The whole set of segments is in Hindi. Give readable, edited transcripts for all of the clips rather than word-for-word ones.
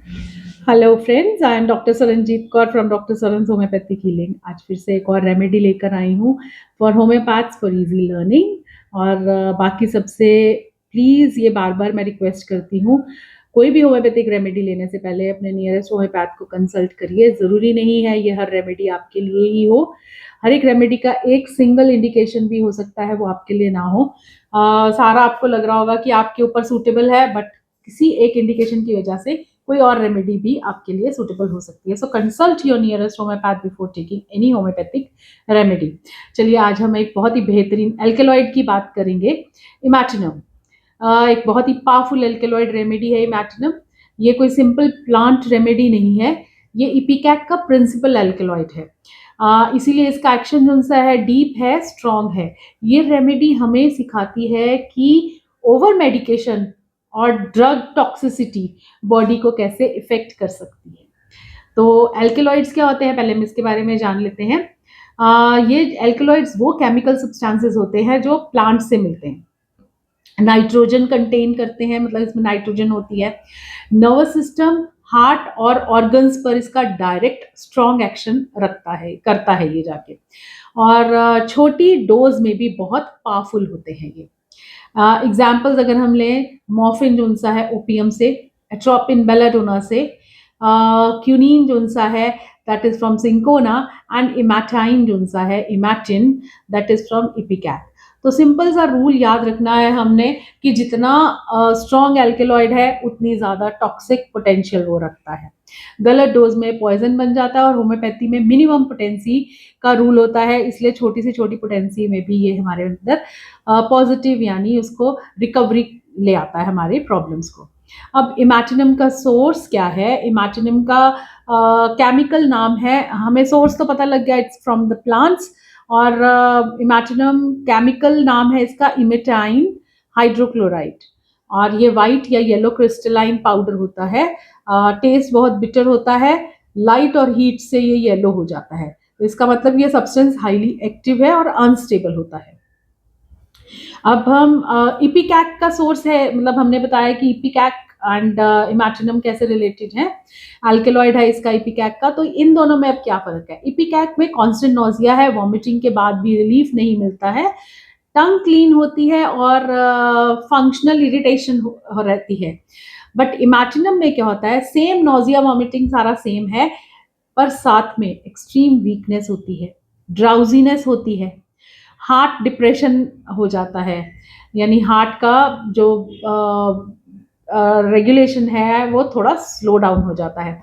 Hello friends, I am doctor Sarnjit Kaur from doctor Saran's homeopathic healing. आज फिर से एक और रेमेडी लेकर आई हूँ for homeopaths for easy learning. और बाकी सबसे प्लीज़ ये बार बार मैं रिक्वेस्ट करती हूँ, कोई भी होम्योपैथिक रेमेडी लेने से पहले अपने नियरेस्ट होम्योपैथ को कंसल्ट करिए। ज़रूरी नहीं है ये हर रेमेडी आपके लिए ही हो। हर एक रेमेडी का एक सिंगल इंडिकेशन भी हो सकता है वो आपके लिए ना हो। सारा आपको लग रहा होगा कि आपके ऊपर सूटेबल है, बट किसी एक इंडिकेशन की वजह से कोई और रेमेडी भी आपके लिए सूटेबल हो सकती है। So consult your nearest homeopath before taking any homeopathic remedy. चलिए, आज हम एक बहुत ही बेहतरीन एल्केलॉइड की बात करेंगे, इमैटिनम। एक बहुत ही पावरफुल एल्केलॉइड रेमेडी है इमैटिनम। ये कोई सिंपल प्लांट रेमेडी नहीं है, ये इपिकैक का प्रिंसिपल एल्केलॉइड है। इसीलिए इसका एक्शन जो सा है डीप है, स्ट्रॉन्ग है। ये रेमेडी हमें सिखाती है कि ओवर मेडिकेशन और ड्रग टॉक्सिसिटी बॉडी को कैसे इफेक्ट कर सकती है। तो एल्केलॉइड्स क्या होते हैं, पहले हम इसके बारे में जान लेते हैं। ये एल्केलॉइड्स वो केमिकल सब्सटेंसेस होते हैं जो प्लांट से मिलते हैं। नाइट्रोजन कंटेन करते हैं, मतलब इसमें नाइट्रोजन होती है। नर्वस सिस्टम, हार्ट और ऑर्गन्स पर इसका डायरेक्ट स्ट्रॉन्ग एक्शन करता है ये जाके। और छोटी डोज में भी बहुत पावरफुल होते हैं ये। एग्जाम्पल्स अगर हम लें, मॉर्फिन जो सा है ओपियम से, एट्रोपिन बेलाडोना से, क्यूनिन जो सा है that is from cinchona, and emetine जो सा है emetine that is from ipecac. तो सिंपल सा रूल याद रखना है हमने कि जितना स्ट्रॉन्ग एल्केलॉइड है उतनी ज़्यादा टॉक्सिक पोटेंशियल वो रखता है। गलत डोज में पॉइजन बन जाता है, और होम्योपैथी में मिनिमम पोटेंसी का रूल होता है, इसलिए छोटी से छोटी पोटेंसी में भी ये हमारे अंदर पॉजिटिव यानी उसको रिकवरी ले आता है हमारे प्रॉब्लम्स को। अब इमैटिनम का सोर्स क्या है? इमैटिनम का केमिकल नाम है, हमें सोर्स तो पता लग गया, इट्स फ्रॉम द प्लांट्स। और इमैटिनम केमिकल नाम है इसका इमेटाइन हाइड्रोक्लोराइड। और ये वाइट या येलो क्रिस्टलाइन पाउडर होता है। टेस्ट बहुत बिटर होता है, लाइट और हीट से ये येलो हो जाता है। तो इसका मतलब ये सब्सटेंस हाईली एक्टिव है और अनस्टेबल होता है। अब हम इपिकैक का सोर्स है, मतलब हमने बताया कि इपिकैक एंड इमैटिनम कैसे रिलेटेड है। अल्केलॉइड है इसका इपिकैक का, तो इन दोनों में अब क्या फर्क है? इपिकैक में कांस्टेंट नोजिया है, वॉमिटिंग के बाद भी रिलीफ नहीं मिलता है, टंग क्लीन होती है और फंक्शनल इरिटेशन रहती है। बट इमैटिनम में क्या होता है, सेम नोजिया वॉमिटिंग सारा सेम है, पर साथ में एक्सट्रीम वीकनेस होती है, ड्राउजीनेस होती है, हार्ट डिप्रेशन हो जाता है, यानी हार्ट का जो रेगुलेशन है वो थोड़ा स्लो डाउन हो जाता है।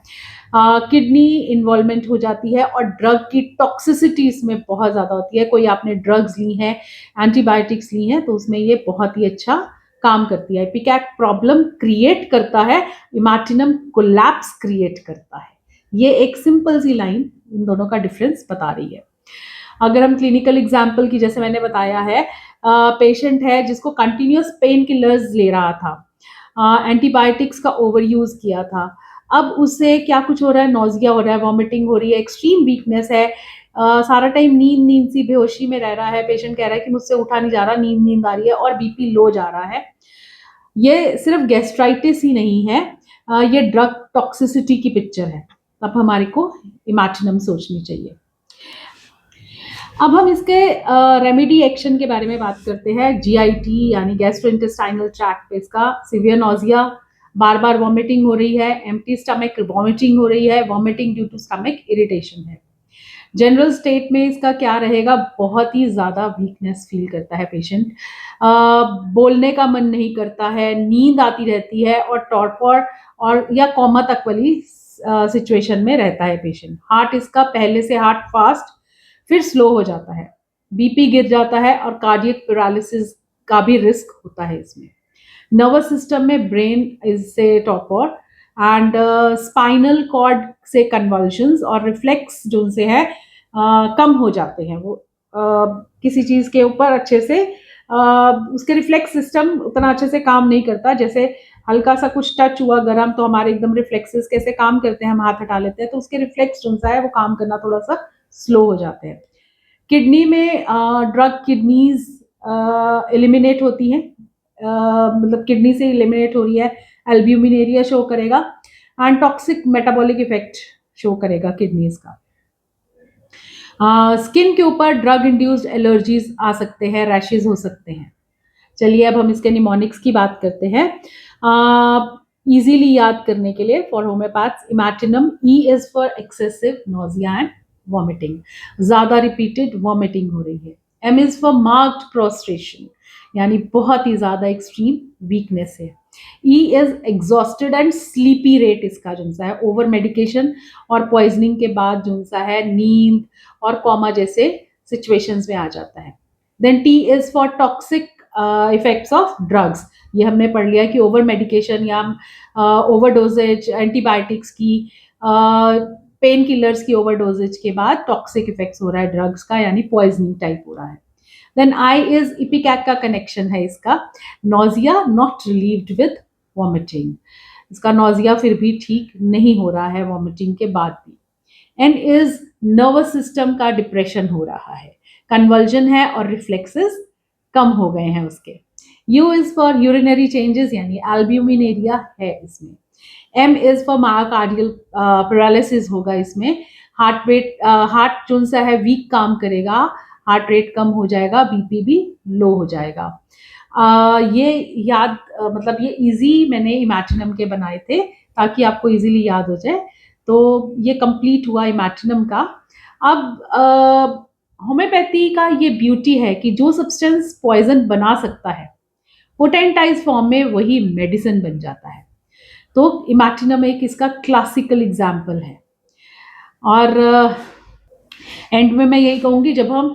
किडनी इन्वॉल्वमेंट हो जाती है, और ड्रग की टॉक्सिसिटी इसमें बहुत ज़्यादा होती है। कोई आपने ड्रग्स ली हैं, एंटीबायोटिक्स ली हैं, तो उसमें ये बहुत ही अच्छा काम करती है। इपिकैक प्रॉब्लम क्रिएट करता है, इमैटिनम कोलैप्स क्रिएट करता है। ये एक सिंपल सी लाइन इन दोनों का डिफरेंस बता रही है। अगर हम क्लिनिकल एग्जाम्पल की, जैसे मैंने बताया है, पेशेंट है जिसको कंटिन्यूस पेन किलर्स ले रहा था, एंटीबायोटिक्स का ओवर यूज किया था, अब उससे क्या कुछ हो रहा है, नोजिया हो रहा है, वॉमिटिंग हो रही है, एक्सट्रीम वीकनेस है, सारा टाइम नींद नींद सी बेहोशी में रह रहा है। पेशेंट कह रहा है कि मुझसे उठा नहीं जा रहा, नींद नींद आ रही है, और बीपी लो जा रहा है। ये सिर्फ गैस्ट्राइटिस ही नहीं है, ये ड्रग टॉक्सिसिटी की पिक्चर है। अब हमारे को इमैटिनम सोचनी चाहिए। अब हम इसके रेमेडी एक्शन के बारे में बात करते हैं। जीआईटी यानी गैस्ट्रोइंटेस्टाइनल ट्रैक्ट पे इसका सीवियर नोजिया, बार बार वॉमिटिंग हो रही है, एम्प्टी स्टमक वॉमिटिंग हो रही है, vomiting due to stomach irritation है। जनरल स्टेट में इसका क्या रहेगा, बहुत ही ज़्यादा वीकनेस फील करता है पेशेंट, बोलने का मन नहीं करता है, नींद आती रहती है, और टॉर्पॉर और या कोमा तक वाली सिचुएशन में रहता है पेशेंट। हार्ट इसका पहले से हार्ट फास्ट फिर स्लो हो जाता है, बीपी गिर जाता है, और कार्डियक पैरालिसिस का भी रिस्क होता है इसमें। नर्वस सिस्टम में ब्रेन इससे टॉपर, एंड स्पाइनल कॉर्ड से कन्वल्शंस और रिफ्लेक्स जो से है कम हो जाते हैं। वो किसी चीज़ के ऊपर अच्छे से उसके रिफ्लेक्स सिस्टम उतना अच्छे से काम नहीं करता। जैसे हल्का सा कुछ टच हुआ गरम, तो हमारे एकदम रिफ्लेक्सेस कैसे काम करते हैं, हम हाथ हटा लेते हैं, तो उसके रिफ्लेक्स जो सा है वो काम करना थोड़ा सा स्लो हो जाते हैं। किडनी में ड्रग किडनीज एलिमिनेट होती हैं, मतलब किडनी से एलिमिनेट हो रही है, एल्ब्यूमिन एरिया शो करेगा। And toxic metabolic effect show करेगा किडनीज का। स्किन के ऊपर ड्रग इंड्यूस्ड एलर्जीज आ सकते हैं, रैशेज हो सकते हैं। चलिए अब हम इसके निमोनिक्स की बात करते हैं। इजीली याद करने के लिए for homeopaths, emetinum, E is for excessive nausea and vomiting, ज्यादा रिपीटेड वॉमिटिंग हो रही है। M is for marked prostration, यानी बहुत ही ज्यादा एक्सट्रीम वीकनेस है। E is exhausted and sleepy rate, इसका जो सा है ओवर मेडिकेशन और पॉइजनिंग के बाद जो सा है नींद और कॉमा जैसे सिचुएशंस में आ जाता है। Then T is for toxic effects of drugs, ये हमने पढ़ लिया कि ओवर मेडिकेशन या ओवरडोजेज एंटीबायोटिक्स की, पेन किलर्स की ओवरडोजेज के बाद टॉक्सिक इफेक्ट्स हो रहा है ड्रग्स का, यानी पॉइजनिंग टाइप हो रहा है। देन आई इज इपिकैक का कनेक्शन है इसका, nausea not relieved with vomiting, इसका नोजिया फिर भी ठीक नहीं हो रहा है वॉमिटिंग के बाद भी। एन इज नर्वस सिस्टम का डिप्रेशन हो रहा है, कन्वर्जन है और रिफ्लेक्सेस कम हो गए हैं उसके। U is for urinary changes, यानी एल्ब्यूमिनेरिया है इसमें। M is for myocardial paralysis होगा इसमें, हार्ट रेट, हार्ट जो सा है वीक काम करेगा, हार्ट रेट कम हो जाएगा, बीपी भी लो हो जाएगा। ये याद मतलब ये इजी मैंने इमेटिनम के बनाए थे ताकि आपको इजीली याद हो जाए। तो ये कंप्लीट हुआ इमेटिनम का। अब होम्योपैथी का ये ब्यूटी है कि जो सब्सटेंस पॉइजन बना सकता है पोटेंटाइज फॉर्म में वही मेडिसिन बन जाता है। तो इमेटिनम एक इसका क्लासिकल एग्जाम्पल है। और एंड में मैं यही कहूंगी, जब हम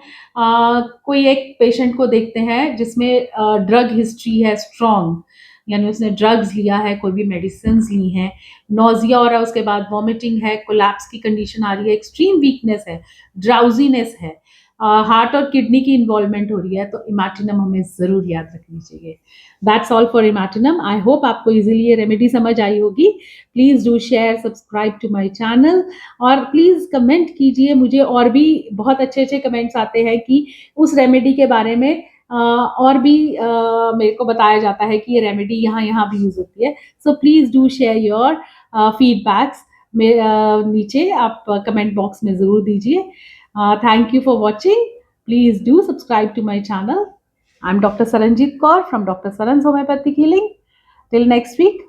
कोई एक पेशेंट को देखते हैं जिसमें ड्रग हिस्ट्री है स्ट्रॉन्ग, यानी उसने ड्रग्स लिया है, कोई भी मेडिसिन ली हैं, नोजिया हो रहा है, उसके बाद वॉमिटिंग है, कोलैप्स की कंडीशन आ रही है, एक्सट्रीम वीकनेस है, ड्राउजीनेस है, हार्ट और किडनी की इन्वॉल्वमेंट हो रही है, तो इमेटिनम हमें जरूर याद रखनी चाहिए। That's all for emetinum. I hope आपको इजीली ये रेमेडी समझ आई होगी। Please do share, subscribe to my channel, और प्लीज कमेंट कीजिए मुझे, और भी बहुत अच्छे अच्छे कमेंट्स आते हैं कि उस रेमेडी के बारे में और भी मेरे को बताया जाता है कि ये रेमेडी यहाँ यहाँ भी यूज होती है। So please do share your feedbacks, नीचे आप कमेंट बॉक्स में जरूर दीजिए। Thank you for watching, please do subscribe to my channel. I am doctor Saranjeet Kaur from Dr. Saran's Homeopathic Healing. Till next week,